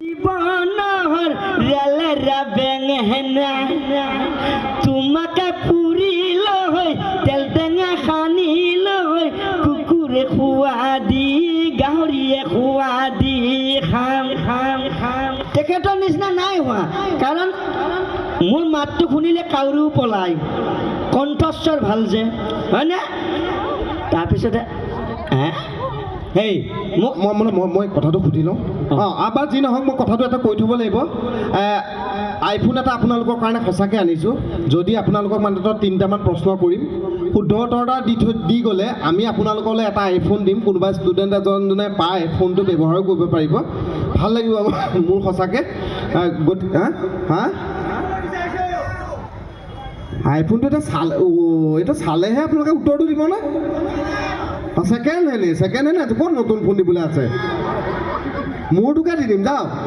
জীবনৰ ৰেলেৰা বেঙেনা তোমাকে পুৰিলৈ তেল টেঙা সানিলৈ কুকুৰে খোৱা দি গাহৰিয়ে খোৱা দি খাম খাম খাম তেখেতৰ নিচিনা নাই হোৱা কাৰণ মোৰ মাতটো শুনিলে কাউৰীও পলায় কণ্ঠস্বৰ ভাল যে হয়নে তাৰপিছতে হেই মই কথাটো সুধি লওঁ আবাৰ যি নহওক মই কথাটো এটা কৈ থ'ব লাগিব আইফোন এটা আপোনালোকৰ কাৰণে সঁচাকৈ আনিছোঁ যদি আপোনালোকক মাত্ৰ 3টামান প্ৰশ্ন কৰিম শুদ্ধ উত্তৰ এটা দি গ'লে আমি আপোনালোকলৈ এটা আইফোন দিম কোনোবা ষ্টুডেণ্ট এজনে পায় ফোনটো ব্যৱহাৰো কৰিব পাৰিব ভাল লাগিব মোৰ সঁচাকৈ আইফোনটো এটা চালেহে আপোনালোকে উত্তৰটো দিব ন ছেকেণ্ড হেণ্ড ক'ত নতুন ফোন দিবলৈ আছে মোৰটোকে দি দিম যাওক